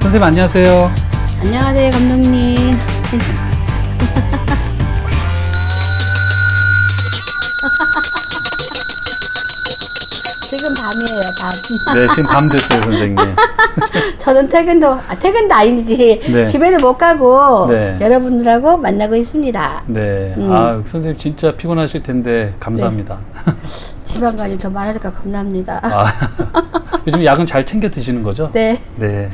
선생님 안녕하세요. 안녕하세요, 감독님. 지금 밤이에요, 밤. 네, 지금 밤 됐어요, 선생님. 저는 퇴근도 아니지. 네. 집에도 못 가고 네. 여러분들하고 만나고 있습니다. 네. 아, 선생님 진짜 피곤하실 텐데 감사합니다. 지방간이 더 많아질까 겁납니다. 아, 요즘 약은 잘 챙겨 드시는 거죠? 네. 네.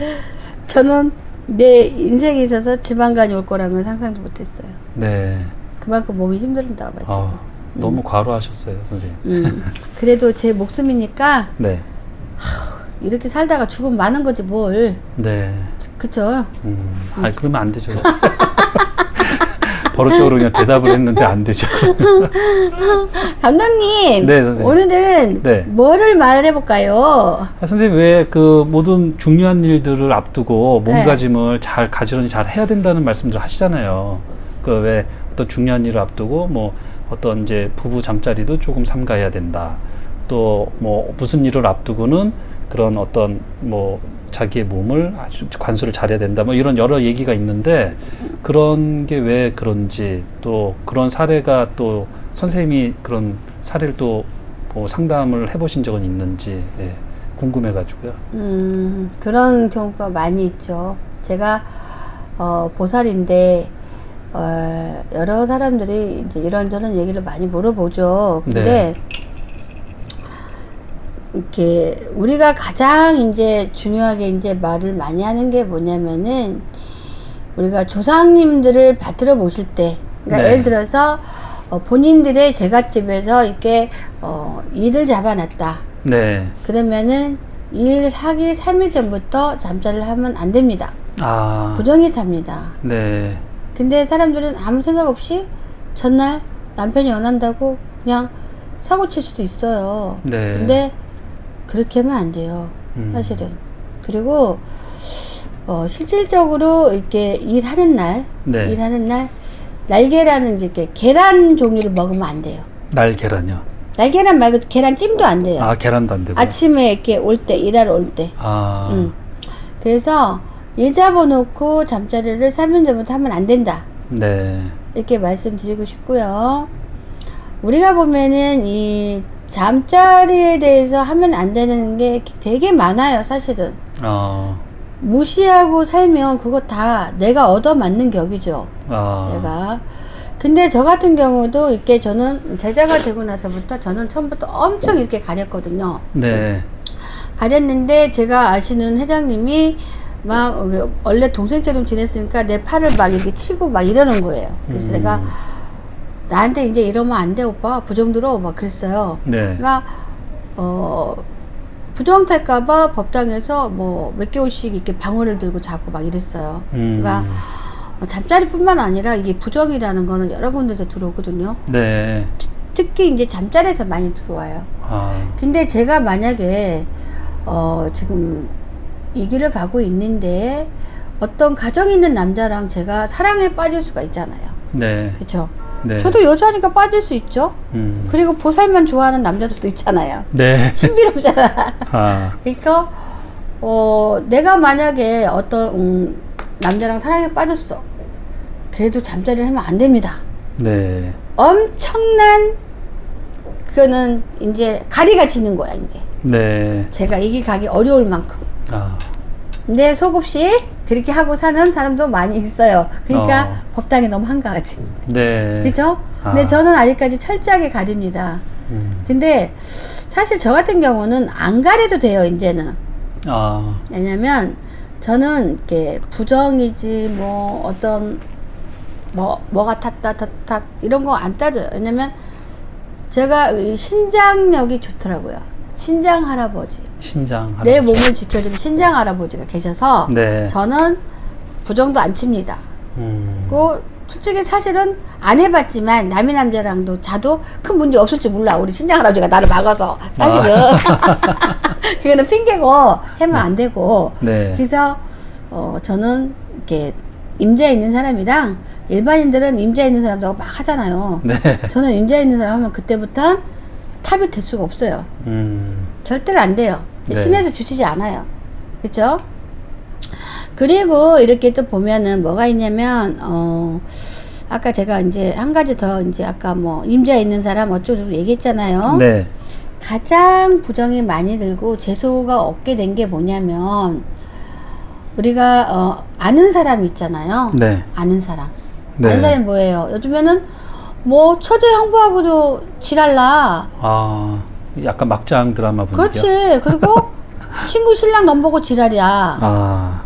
저는 내 인생에 있어서 지방간이 올 거라는 건 상상도 못했어요. 네. 그만큼 몸이 힘들다고 가지고. 아, 너무 과로하셨어요, 선생님. 그래도 제 목숨이니까 네. 이렇게 살다가 죽으면 많은 거지 뭘. 네. 그쵸? 아, 그러면 안 되죠. 버릇적으로 그냥 대답을 했는데 안 되죠. 감독님, 네, 선생님. 오늘은 네. 뭐를 말해볼까요? 아, 선생님 왜 그 모든 중요한 일들을 앞두고 네. 몸가짐을 잘 가지런히 잘 해야 된다는 말씀들을 하시잖아요. 그 왜 어떤 중요한 일을 앞두고 뭐 어떤 이제 부부 잠자리도 조금 삼가해야 된다. 또 뭐 무슨 일을 앞두고는 그런 어떤 뭐 자기의 몸을 아주 관수를 잘해야 된다. 뭐 이런 여러 얘기가 있는데 그런 게 왜 그런지 또 그런 사례가 또 선생님이 그런 사례를 또 뭐 상담을 해보신 적은 있는지 예, 궁금해가지고요. 그런 경우가 많이 있죠. 제가 보살인데 여러 사람들이 이제 이런저런 얘기를 많이 물어보죠. 근데 네. 이렇게 우리가 가장 이제 중요하게 이제 말을 많이 하는 게 뭐냐면은 우리가 조상님들을 받들어 모실 때, 그러니까 네. 예를 들어서 본인들의 제갓집에서 이렇게 일을 잡아놨다. 네. 그러면은 일 하기 3일 전부터 잠자리를 하면 안 됩니다. 아. 부정이 답니다. 네. 근데 사람들은 아무 생각 없이 전날 남편이 원한다고 그냥 사고 칠 수도 있어요. 네. 근데 그렇게 하면 안 돼요. 사실은. 그리고 실질적으로 이렇게 일하는 날, 네. 날계란은 이렇게 계란 종류를 먹으면 안 돼요. 날 계란요. 날계란 말고 계란찜도 안 돼요. 아, 계란도 안 되고. 아침에 이렇게 올 때, 일하러 올 때. 아. 그래서 일 잡아놓고 잠자리를 3일 전부터 하면 안 된다. 네. 이렇게 말씀드리고 싶고요. 우리가 보면은 이 잠자리에 대해서 하면 안 되는 게 되게 많아요, 사실은. 무시하고 살면 그거 다 내가 얻어맞는 격이죠. 내가. 근데 저 같은 경우도 이렇게 저는 제자가 되고 나서부터 저는 처음부터 엄청 이렇게 가렸거든요. 네. 가렸는데 제가 아시는 회장님이 막 원래 동생처럼 지냈으니까 내 팔을 막 이렇게 치고 막 이러는 거예요. 그래서 내가 나한테 이제 이러면 안 돼, 오빠. 부정 들어. 막 그랬어요. 네. 그러니까 부정 탈까봐 법당에서 뭐 몇 개월씩 이렇게 방울을 들고 자고 막 이랬어요. 그러니까 잠자리뿐만 아니라 이게 부정이라는 거는 여러 군데서 들어오거든요. 네. 특히 이제 잠자리에서 많이 들어와요. 근데 제가 만약에 지금 이 길을 가고 있는데 어떤 가정 있는 남자랑 제가 사랑에 빠질 수가 있잖아요. 네. 그렇죠? 네. 저도 여자니까 빠질 수 있죠. 그리고 보살만 좋아하는 남자들도 있잖아요. 네. 신비롭잖아. 그러니까 내가 만약에 어떤 남자랑 사랑에 빠졌어. 그래도 잠자리를 하면 안 됩니다. 네. 엄청난 그거는 이제 가리가 지는 거야 이제. 네. 제가 이 길 가기 어려울 만큼. 근데 속없이 그렇게 하고 사는 사람도 많이 있어요. 그러니까 법당이 너무 한가하지. 네. 그죠? 근데 저는 아직까지 철저하게 가립니다. 근데 사실 저 같은 경우는 안 가려도 돼요, 이제는. 왜냐면 저는 이렇게 부정이지 뭐 어떤 뭐가 탔다 덧탔 이런 거 안 따져요. 왜냐면 제가 이 신장력이 좋더라고요. 신장 할아버지. 내 몸을 지켜주는 신장 할아버지가 계셔서 네. 저는 부정도 안 칩니다. 그 솔직히 사실은 안 해봤지만 남의 남자랑도 자도 큰 문제 없을지 몰라. 우리 신장 할아버지가 나를 막아서 사실은 그거는 핑계고 하면 안 되고. 네. 그래서 저는 이렇게 임자 있는 사람이랑 일반인들은 임자 있는 사람하고 막 하잖아요. 네. 저는 임자 있는 사람 하면 그때부터 탑이 될 수가 없어요. 절대로 안 돼요. 네. 신에서 주시지 않아요. 그렇죠? 그리고 이렇게 또 보면은 뭐가 있냐면, 아까 제가 이제 한 가지 더 이제 아까 뭐 임자 있는 사람 어쩌고 얘기했잖아요. 네. 가장 부정이 많이 들고 재수가 없게 된 게 뭐냐면, 우리가, 아는 사람 있잖아요. 네. 아는 사람. 네. 아는 사람이 뭐예요? 요즘에는 뭐 처제 형부하고도 지랄나. 아, 약간 막장 드라마 분위기요? 그렇지. 그리고 친구 신랑 넘보고 지랄이야. 아,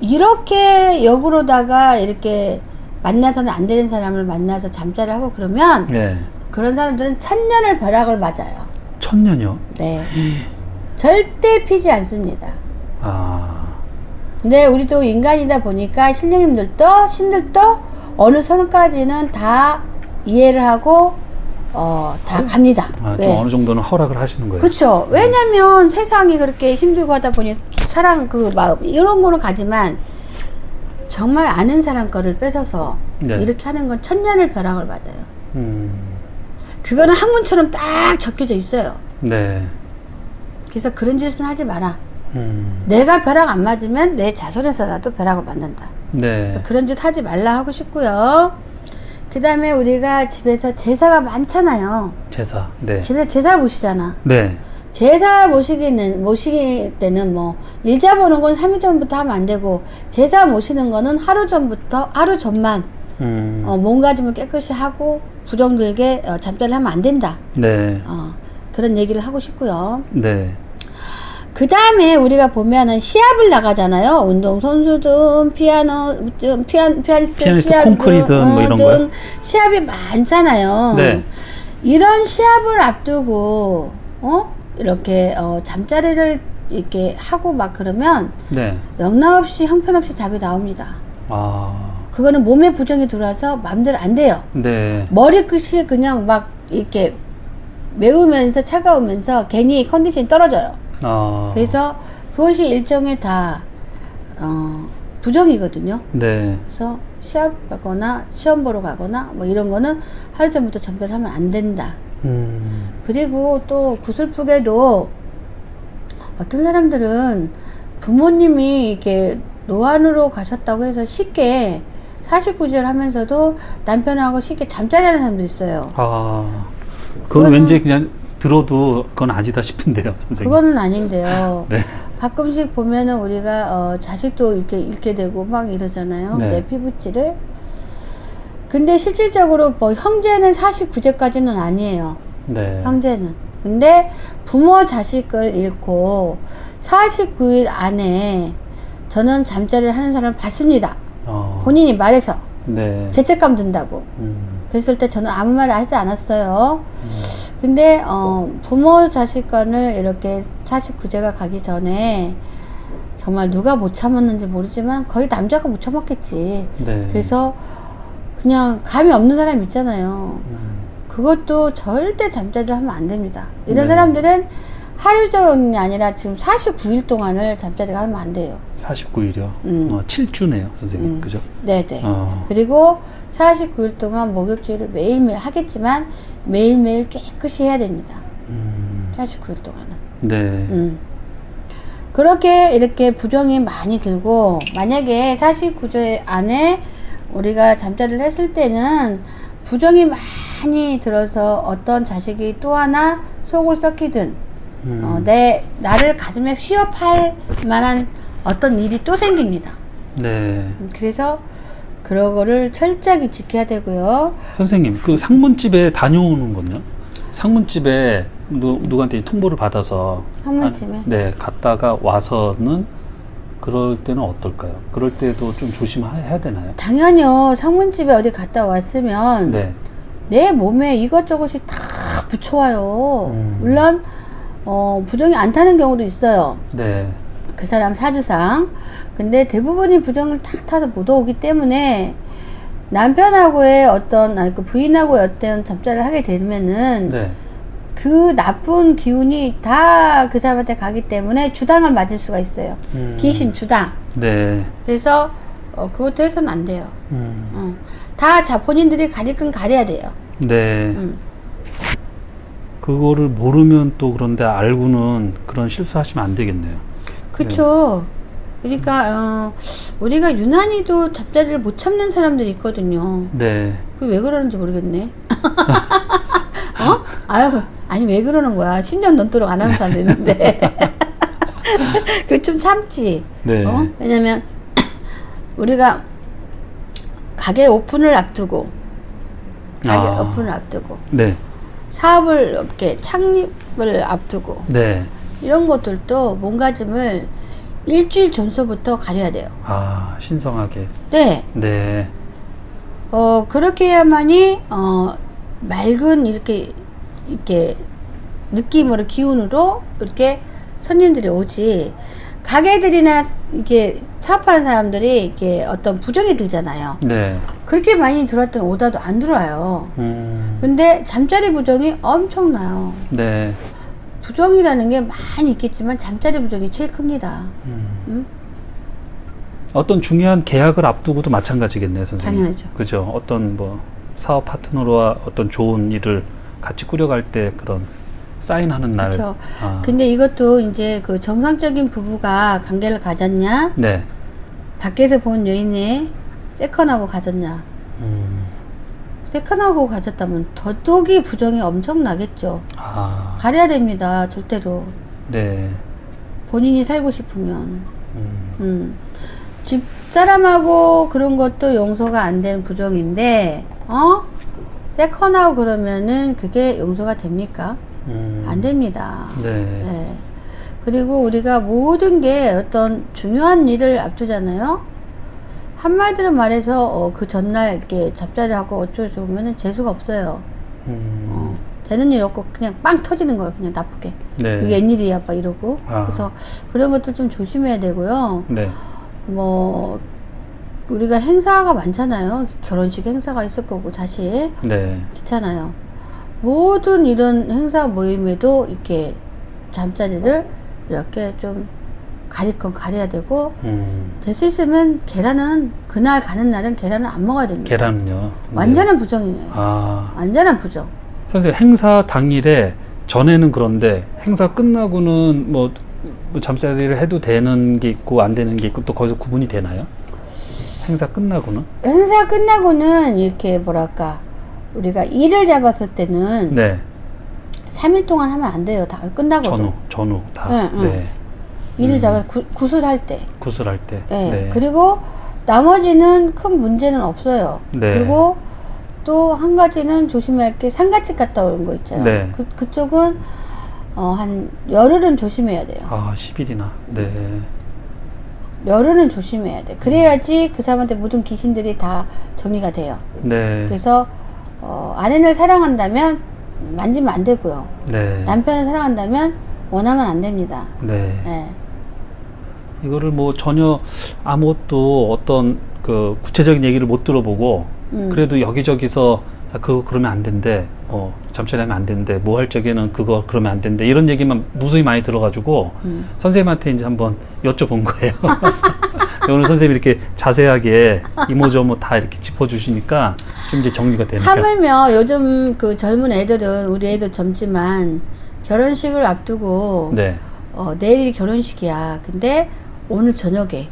이렇게 역으로다가 이렇게 만나서는 안 되는 사람을 만나서 잠자를 하고 그러면 네. 그런 사람들은 천년을 벼락을 맞아요. 천년이요? 네. 절대 피지 않습니다. 아, 근데 우리도 인간이다 보니까 신령님들도 신들도 어느 선까지는 다 이해를 하고 다 갑니다. 아, 좀 왜? 어느 정도는 허락을 하시는 거예요? 그렇죠. 왜냐면 세상이 그렇게 힘들고 하다 보니 사랑 그 마음 이런 거는 가지만 정말 아는 사람 거를 뺏어서 네. 이렇게 하는 건 천년을 벼락을 맞아요. 음, 그거는 학문처럼 딱 적혀져 있어요. 네. 그래서 그런 짓은 하지 마라. 음, 내가 벼락 안 맞으면 내 자손에서라도 벼락을 맞는다. 네. 그래서 그런 짓 하지 말라 하고 싶고요. 그 다음에 우리가 집에서 제사가 많잖아요. 제사. 네. 집에 제사 모시잖아. 네. 제사 모시기 때는 뭐 일자 보는 건 3일 전부터 하면 안 되고 제사 모시는 거는 하루 전만 몸가짐을 깨끗이 하고 부정들게 잠자를 하면 안 된다. 네. 그런 얘기를 하고 싶고요. 네. 그 다음에 우리가 보면은 시합을 나가잖아요. 운동선수든 피아니스트 시합 콩쿠리든 뭐 이런 거요? 시합이 많잖아요. 네. 이런 시합을 앞두고 이렇게 잠자리를 이렇게 하고 막 그러면 네. 영락없이 형편없이 답이 나옵니다. 아, 그거는 몸에 부정이 들어와서 마음대로 안 돼요. 네. 머리끝이 그냥 막 이렇게 매우면서 차가우면서 괜히 컨디션이 떨어져요. 아, 그래서 그것이 일종의 다 부정이거든요. 네. 그래서 시합 가거나 시험 보러 가거나 뭐 이런 거는 하루 전부터 잠자를 하면 안 된다. 그리고 또 구슬프게도 어떤 사람들은 부모님이 이렇게 노안으로 가셨다고 해서 쉽게 49절 하면서도 남편하고 쉽게 잠자리 하는 사람도 있어요. 아, 그건 왠지 그냥 들어도 그건 아니다 싶은데요, 선생님. 그거는 아닌데요. 네. 가끔씩 보면은 우리가 자식도 이렇게 잃게 되고 막 이러잖아요. 네. 내 피부치를. 근데 실질적으로 뭐 형제는 49제까지는 아니에요. 네. 형제는. 근데 부모 자식을 잃고 49일 안에 저는 잠자리를 하는 사람을 봤습니다. 본인이 말해서. 네. 죄책감 든다고. 그랬을 때 저는 아무 말 하지 않았어요. 근데 부모 자식 간을 이렇게 49제가 가기 전에 정말 누가 못 참았는지 모르지만 거의 남자가 못 참았겠지. 네. 그래서 그냥 감이 없는 사람 있잖아요. 그것도 절대 잠자리를 하면 안 됩니다. 이런 네. 사람들은 하루 종일이 아니라 지금 49일 동안을 잠자리가 하면 안 돼요. 49일이요? 7주네요, 선생님. 그죠? 네네. 그리고 49일 동안 목욕지를 매일매일 하겠지만 매일매일 깨끗이 해야 됩니다. 49일 동안은. 네. 그렇게 이렇게 부정이 많이 들고 만약에 49주 안에 우리가 잠자리를 했을 때는 부정이 많이 들어서 어떤 자식이 또 하나 속을 썩히든 나를 가슴에 휘업할 만한 어떤 일이 또 생깁니다. 네. 그래서 그런 거를 철저하게 지켜야 되고요. 선생님, 그 상문집에 다녀오는 건요? 상문집에 누구한테 통보를 받아서 상문집에? 네, 갔다가 와서는 그럴 때는 어떨까요? 그럴 때도 좀 조심해야 되나요? 당연히요. 상문집에 어디 갔다 왔으면 네. 내 몸에 이것저것이 다 붙여와요. 물론 부정이 안 타는 경우도 있어요. 네. 그 사람 사주상. 근데 대부분이 부정을 탁 타서 못 오기 때문에 남편하고의 어떤 그 부인하고의 어떤 잠자리를 하게 되면은 네. 그 나쁜 기운이 다 그 사람한테 가기 때문에 주당을 맞을 수가 있어요. 귀신 주당. 네. 그래서 그것도 해서는 안 돼요. 다 본인들이 가릴 건 가려야 돼요. 네. 그거를 모르면 또 그런데 알고는 그런 실수하시면 안 되겠네요. 그쵸. 그러니까 우리가 유난히도 잠자리를 못 참는 사람들이 있거든요. 네. 그게 왜 그러는지 모르겠네. 어? 아유, 아니 왜 그러는 거야? 10년 넘도록 안 하는 사람도 있는데. 그 좀 참지. 네. 왜냐면 우리가 가게 오픈을 앞두고 오픈을 앞두고 네. 사업을 이렇게 창립을 앞두고 네. 이런 것들도 몸가짐을 일주일 전서부터 가려야 돼요. 아, 신성하게. 네. 네. 그렇게 해야만이 맑은 이렇게 느낌으로 기운으로 이렇게 손님들이 오지. 가게들이나 이렇게 사업하는 사람들이 이렇게 어떤 부정이 들잖아요. 네. 그렇게 많이 들어왔던 오다도 안 들어와요. 근데 잠자리 부정이 엄청나요. 네. 부정이라는 게 많이 있겠지만 잠자리 부정이 제일 큽니다. 응? 어떤 중요한 계약을 앞두고도 마찬가지겠네요, 선생님. 당연하죠. 그죠. 어떤 뭐 사업 파트너와 어떤 좋은 일을 같이 꾸려갈 때 그런 사인하는 날. 그렇죠. 아. 근데 이것도 이제 그 정상적인 부부가 관계를 가졌냐, 네. 밖에서 본 여인이 세컨하고 가졌냐. 세컨하고 가졌다면 더더욱이 부정이 엄청나겠죠. 아. 가려야 됩니다, 절대로. 네. 본인이 살고 싶으면. 집사람하고 그런 것도 용서가 안 되는 부정인데, 세컨하고 그러면은 그게 용서가 됩니까? 안 됩니다. 네. 네. 그리고 우리가 모든 게 어떤 중요한 일을 앞두잖아요. 한마디로 말해서 그 전날 이렇게 잠자리하고 어쩌고 하면은 재수가 없어요. 되는 일 없고 그냥 빵 터지는 거예요. 그냥 나쁘게. 네. 이게 웬일이야, 막 이러고. 아. 그래서 그런 것들 좀 조심해야 되고요. 네. 뭐 우리가 행사가 많잖아요. 결혼식 행사가 있을 거고 자식. 네. 귀찮아요. 모든 이런 행사 모임에도 이렇게 잠자리를 이렇게 좀 가릴 건 가려야 되고, 될 수 있으면 계란은 그날 가는 날은 계란을 안 먹어야 됩니다. 계란은요. 완전한 네. 부정이에요. 아. 완전한 부정. 선생님, 행사 당일에 전에는 그런데 행사 끝나고는 뭐 잠자리를 해도 되는 게 있고 안 되는 게 있고 또 거기서 구분이 되나요? 행사 끝나고는? 행사 끝나고는 이렇게 뭐랄까, 우리가 일을 잡았을 때는 네. 3일 동안 하면 안 돼요. 다 끝나고. 전후 다. 응, 응. 네. 일을 잡아 구술할 때. 구슬할 때. 네. 네. 그리고 나머지는 큰 문제는 없어요. 네. 그리고 또 한 가지는 조심해야 게 상가집 갔다 오는 거 있잖아요. 네. 그쪽은 한 열흘은 조심해야 돼요. 아, 10일이나. 네. 열흘은 조심해야 돼. 그래야지 그 사람한테 모든 귀신들이 다 정리가 돼요. 네. 그래서 아내를 사랑한다면 만지면 안 되고요. 네. 남편을 사랑한다면 원하면 안 됩니다. 네. 네. 이거를 뭐 전혀 아무것도 어떤 그 구체적인 얘기를 못 들어보고 그래도 여기저기서 그러면 안 된대. 잠자리하면 안 된대. 뭐 할 적에는 그거 그러면 안 된대. 이런 얘기만 무수히 많이 들어가지고 선생님한테 이제 한번 여쭤본 거예요. 오늘 선생님이 이렇게 자세하게 이모저모 다 이렇게 짚어주시니까 좀 이제 정리가 되니까. 하물며 요즘 그 젊은 애들은, 우리 애들 젊지만 결혼식을 앞두고 네. 내일이 결혼식이야. 근데 오늘 저녁에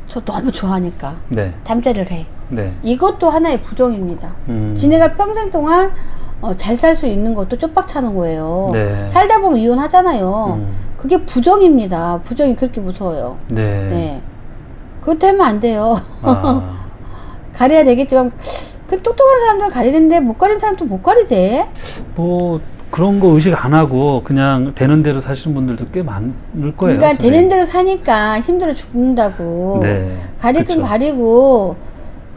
저 너무 좋아하니까 네. 잠자리를 해. 네. 이것도 하나의 부정입니다. 지네가 평생 동안 잘 살 수 있는 것도 쪽박 차는 거예요. 네. 살다 보면 이혼하잖아요. 그게 부정입니다. 부정이 그렇게 무서워요. 네. 네. 그렇다면 안 돼요. 아. 가려야 되겠지만 그 똑똑한 사람들은 가리는데 못 가리는 사람도 못 가리대. 뭐 그런 거 의식 안 하고 그냥 되는 대로 사시는 분들도 꽤 많을 거예요. 그러니까 선생님. 되는 대로 사니까 힘들어 죽는다고. 네. 가리든 그쵸. 가리고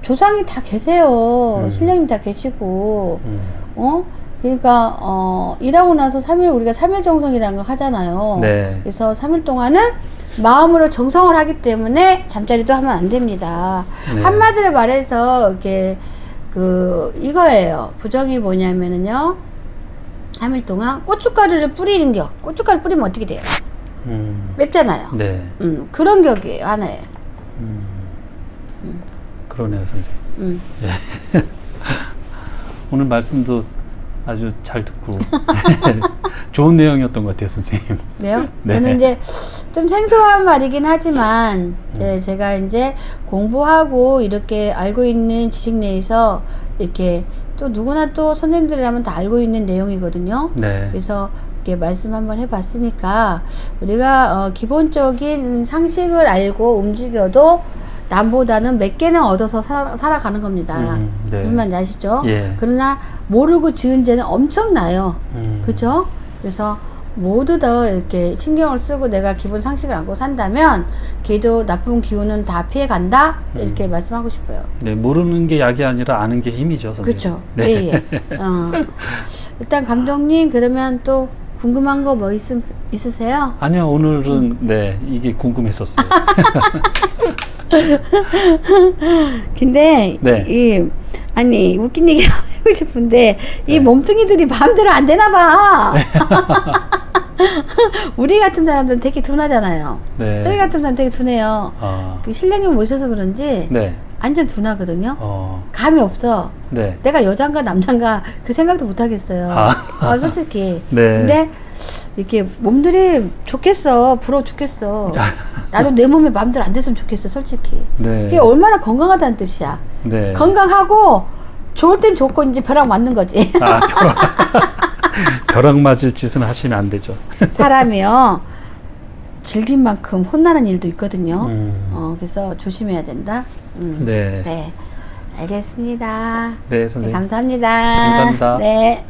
조상이 다 계세요. 신령님 다 계시고. 그러니까 일하고 나서 3일, 우리가 3일 정성이라는 걸 하잖아요. 네. 그래서 3일 동안은 마음으로 정성을 하기 때문에 잠자리도 하면 안 됩니다. 네. 한마디로 말해서 이게 이거예요. 부정이 뭐냐면은요, 3일 동안 고춧가루를 뿌리는 격. 고춧가루 뿌리면 어떻게 돼요? 맵잖아요. 네. 그런 격이에요, 하나에. 그러네요, 선생님. 오늘 말씀도 아주 잘 듣고 좋은 내용이었던 것 같아요, 선생님. 왜요? 네. 저는 이제 좀 생소한 말이긴 하지만 제가 이제 공부하고 이렇게 알고 있는 지식 내에서 이렇게 또 누구나 또 선생님들이라면 다 알고 있는 내용이거든요. 네. 그래서 이렇게 말씀 한번 해봤으니까 우리가 기본적인 상식을 알고 움직여도 남보다는 몇 개는 얻어서 살아가는 겁니다. 네. 무슨 말인지 아시죠? 예. 그러나 모르고 지은 죄는 엄청나요. 그렇죠? 그래서 모두 다 이렇게 신경을 쓰고 내가 기본 상식을 안고 산다면 걔도 나쁜 기운은 다 피해 간다 이렇게 말씀하고 싶어요. 네, 모르는 게 약이 아니라 아는 게 힘이죠, 선생님. 그렇죠. 네. 예, 예. 일단 감독님 그러면 또 궁금한 거 뭐 있으세요? 아니요, 오늘은 네, 이게 궁금했었어요. 근데 네. 아니 웃긴 얘기 하고 싶은데 이 네. 몸뚱이들이 마음대로 안 되나 봐. 우리 같은 사람들은 되게 둔하잖아요. 네. 저희 같은 사람 되게 둔해요. 그 신령님 모셔서 그런지 네. 완전 둔하거든요. 어. 감이 없어. 네. 내가 여잔가 남잔가 그 생각도 못 하겠어요. 솔직히. 네. 근데 이렇게 몸들이 좋겠어. 부러워 죽겠어. 나도 내 몸이 마음대로 안 됐으면 좋겠어. 솔직히. 네. 그게 얼마나 건강하다는 뜻이야. 네. 건강하고 좋을 땐 좋고 이제 벼락 맞는 거지. 벼락 맞을 짓은 하시면 안 되죠. 사람이요. 즐긴 만큼 혼나는 일도 있거든요. 그래서 조심해야 된다. 네. 네. 알겠습니다. 네, 선생님. 네, 감사합니다. 감사합니다. 네.